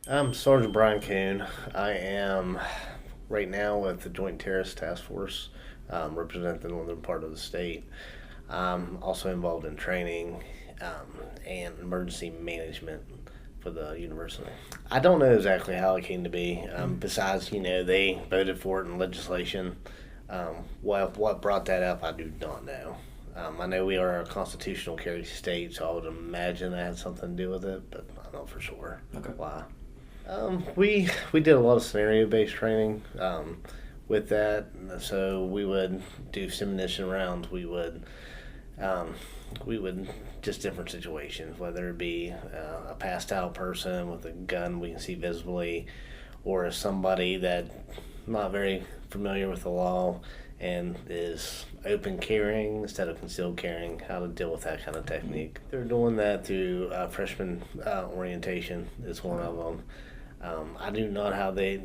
I'm Sergeant Brian Coon. I am right now with the Joint Terrorist Task Force, representing the northern part of the state. I'm also involved in training and emergency management for the university. I don't know exactly how it came to be. Besides, they voted for it in legislation. What brought that up, I do not know. I know we are a constitutional carry state, so I would imagine that had something to do with it, but I don't know for sure Okay. why. We did a lot of scenario based training with that. So we would do simulation rounds. Um, we would just different situations, whether it be a passed out person with a gun we can see visibly, or somebody that not very familiar with the law and is open carrying instead of concealed carrying, how to deal with that kind of technique. They're doing that through freshman orientation is one of them. I do not how they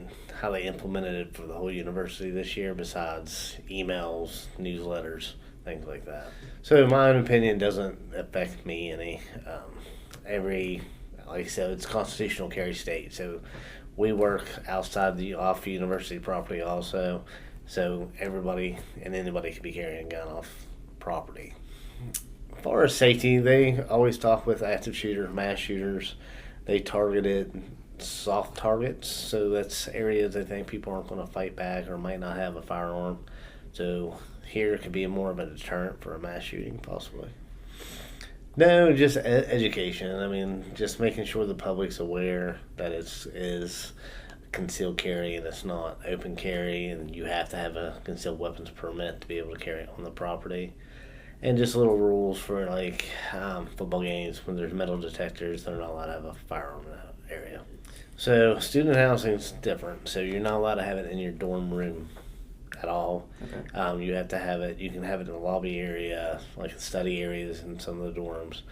implemented it for the whole university this year, besides emails, newsletters, things like that. So my own opinion doesn't affect me any. Every like I said, it's constitutional carry state, so we work outside the off university property also. So everybody and anybody can be carrying a gun off property. As far as safety, they always talk with active shooters, mass shooters. They targeted soft targets, so that's areas they think people aren't going to fight back or might not have a firearm. So here it could be more of a deterrent for a mass shooting, possibly. No, just education. I mean, just making sure the public's aware that it's is concealed carry and it's not open carry, and you have to have a concealed weapons permit to be able to carry it on the property. And just little rules for like football games when there's metal detectors, they're not allowed to have a firearm in that area. So student housing is different. So you're not allowed to have it in your dorm room at all. Okay. You have to have it. You can have it in the lobby area, like the study areas in some of the dorms.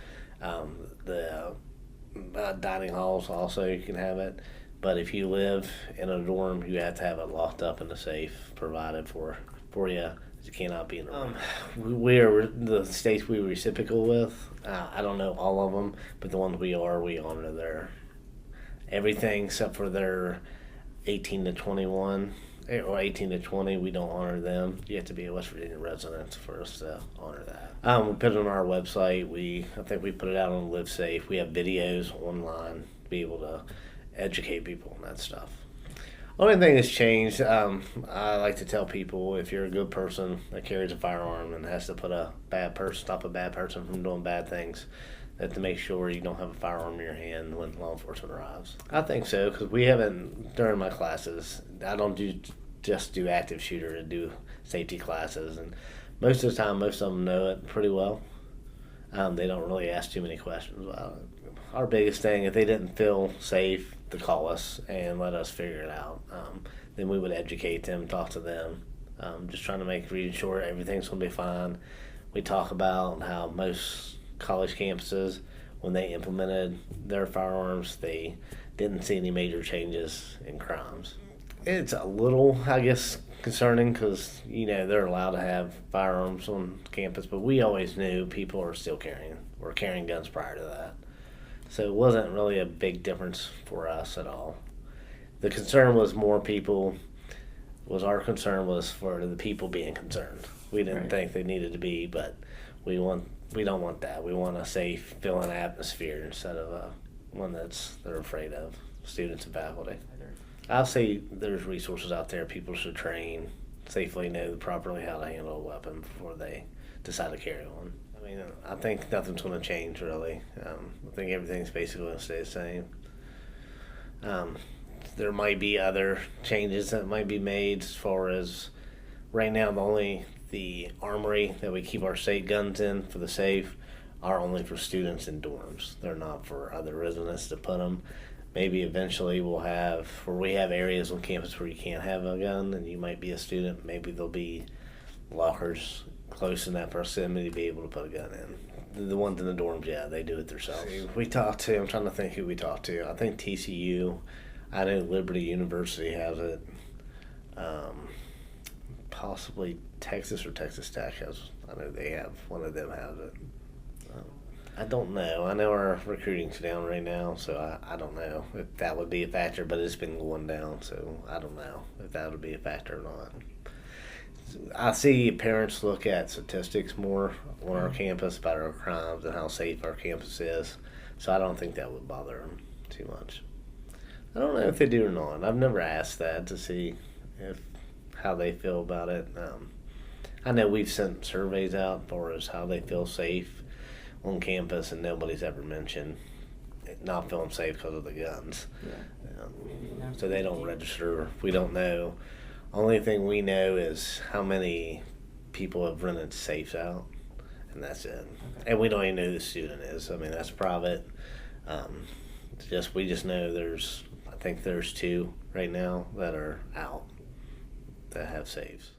The dining halls also you can have it. But if you live in a dorm, you have to have it locked up in a safe provided for you. You cannot be in a room. We are the states we reciprocal with. I don't know all of them, but the ones we honor their everything except for their 18 to 21 or 18 to 20. We don't honor them. You have to be a West Virginia resident for us to honor that. We put it on our website. I think we put it out on Live Safe. We have videos online to be able to educate people on that stuff. Only thing that's changed, I like to tell people if you're a good person that carries a firearm and has to stop a bad person from doing bad things, that to make sure you don't have a firearm in your hand when law enforcement arrives. I think so, because we haven't, during my classes, I don't just do active shooter and do safety classes, and most of the time, most of them know it pretty well. They don't really ask too many questions about it. Our biggest thing, if they didn't feel safe, to call us and let us figure it out. Then we would educate them, talk to them, just trying to make sure everything's going to be fine. We talk about how most college campuses, when they implemented their firearms, they didn't see any major changes in crimes. It's a little, I guess, concerning because they're allowed to have firearms on campus, but we always knew people were carrying guns prior to that. So it wasn't really a big difference for us at all. The concern was our concern was for the people being concerned. We didn't Right. think they needed to be, but we don't want that. We want a safe, feeling atmosphere instead of one they're afraid of, students and faculty. I'll say there's resources out there. People should train safely, know properly how to handle a weapon before they decide to carry one. I mean, I think nothing's going to change really. I think everything's basically going to stay the same. There might be other changes that might be made as far as right now. The armory that we keep our state guns in for the safe are only for students in dorms. They're not for other residents to put them. Maybe eventually we have areas on campus where you can't have a gun and you might be a student. Maybe there'll be lockers close in that proximity to be able to put a gun in. The ones in the dorms, yeah, they do it themselves. I'm trying to think who we talked to. I think TCU, I know Liberty University has it. Possibly Texas or Texas Tech has, I know one of them has it. I don't know. I know our recruiting's down right now, so I don't know if that would be a factor, but it's been going down, so I don't know if that would be a factor or not. I see parents look at statistics more on our campus about our crimes and how safe our campus is, so I don't think that would bother them too much. I don't know if they do or not. I've never asked that to see if how they feel about it. I know we've sent surveys out as far as how they feel safe on campus, and nobody's ever mentioned not feeling safe because of the guns. Yeah. So they don't register. We don't know. Only thing we know is how many people have rented safes out, and that's it. Okay. And we don't even know who the student is. I mean, that's private. We just know I think there's 2 right now that are out that have safes.